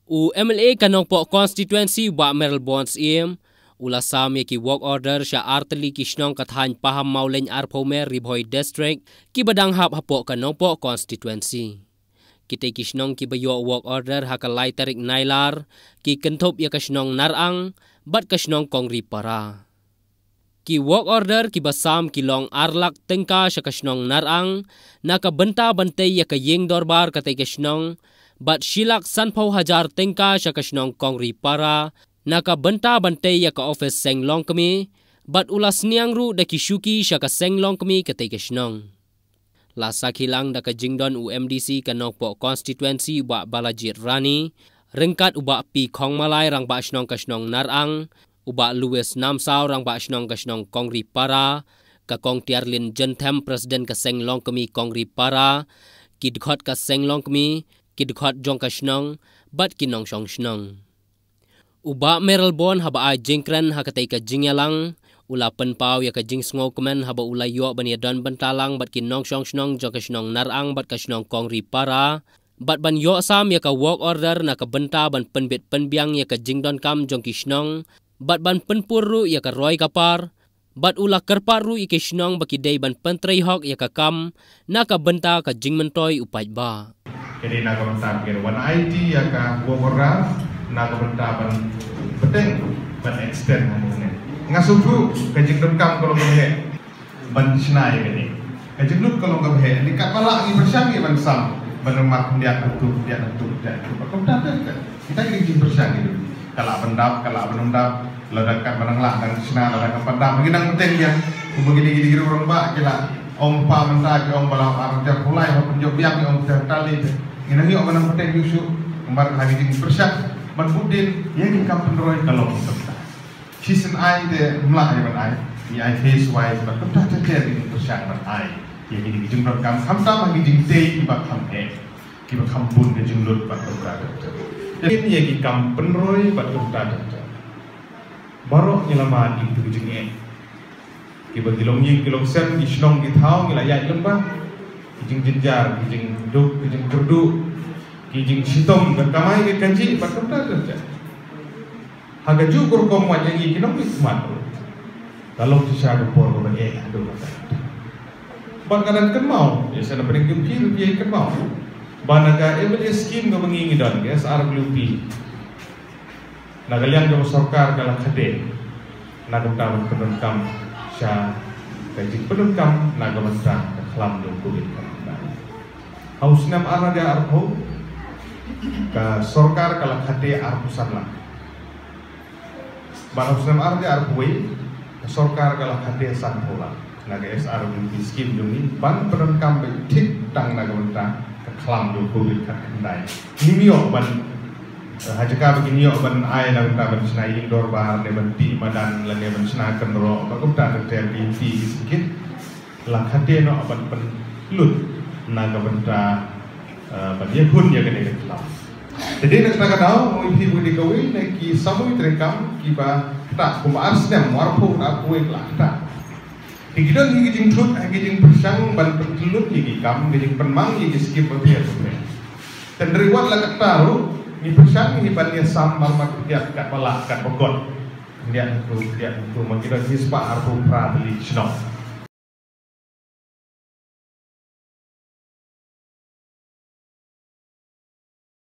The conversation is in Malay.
U MLA kanong po constituency wa Merle Bonds ulasam ki work order sya arteli kisnong kathan paham mauleng arpomer ribhoy district ki badang hap hapo kanong po constituency. Kita kisnong ki bayo work order hakalai tarik nailar ki kentop ya kisnong narang bat kisnong kongri para. Ki work order ki basam ki long arlak tengka sya kisnong narang naka benta bantay ya kayeng dorbar katay kisnong bat shilak sanpau hajar tengka sya kisnong kongri para naka benta bantay ya ka office senglong kami bat ulas niang ru da kishuki sya ka senglong kami katay kisnong. Lasa kilang da ka jingdon UMDC kanong po constituency wa Balajit Rani ringkat uba pi Khong Malay rang ba snong kasnong narang uba Louis Namsaw rang ba snong kasnong kongri para ka kong Tiarlin Jentem president ka senglong kami kongri para kidkhot ka senglong kami kidkhot jong kasnong bat kinong shong snong. Uba Merle Bon haba ay jingkren hakatay ka jingyalang ula penpau ya ka jing sngo kemen haba ula yo ban don bentalang bat kinong shong snong jong kasnong narang bat kasnong kongri para bat ban yo sam ya ka work order na ka benta ban penbit penbiang ya ka jingdon kam jong kisnong bat ban penpuru ya ka roy kapar bat ula kerparu ya kisnong bakidai ban pentrei hok ya ka kam na ka benta ka jingmentoy upaj ba. Jadi nak komentar kira wan IT ya ka worker nak komentar ban penting ban extend ngomongnya ngasubu kajing demkam kalau kehe ban snai ini kajing lut kalau kehe ni kapala ni bersang ni ban sam ban mak dia tu komentar kita kajing bersang itu kalau pendap ledakan menenglah dan sna ledakan pendap menginang penting dia begini orang ba kira om pa mentah om balau arang dia mulai penjob yang om tali inang yo menang penting yusu kembar kajing bersang ban budin yang kam penroy kalau kita season I de mlah ban ai ni ai face wise ban kita cecet ini bersang ban ai yang ini jumlah kam tam lagi jing day ibak kam ki bak kam bun de jumlut ban kita jadi ini yang kam penroy ban kita baru nyelamat itu jing ki bak dilong ying kilong sen ki snong ki thau ki layat lembah ki jing jinjar ki jing duk ki jing kurdu kijing sitom berkamai ke kanji bakam tak kerja. Haga jukur kom wajah ini kinong ismat. Kalau kisah dupor ko bagi aduh kata. Bakaran kan mau, ya sana beri kempir dia kan mau. Banaga MLA scheme ko mengingi don guys RWP. Nagalian ko sarkar kala khade. Nagutaw penungkam sya kajing penungkam nagamanta khlam do kulit. Hausnam arna dia arho ka sorkar kala khate arpusan lah banusnam arde arpuai sorkar kala khate sanpola naga SR scheme dumi ban perenkam tik tang naga mentah ka khlam do covid ka kendai nimio ban hajaka begini yo ban ai naga mentah ban snai indoor bar de ban ti madan lane ban sna kendro ka kupta terjadi ti sedikit la khate no ban pen lut naga mentah dia pun dia kena kelap. Jadi nak nak tahu mau ibu di kawin nak ki samui terekam ki ba tak pemaar sedang warpo aku kelak tak. Digidon higi jing tut higi jing persang ban pentelut higi kam higi penmang higi skip berbiar berbiar. Dan riwat lah tahu ni persang higi ban dia sam marmat dia kat balak kat pokok. Dia tu makira hispa arpo pra beli snok.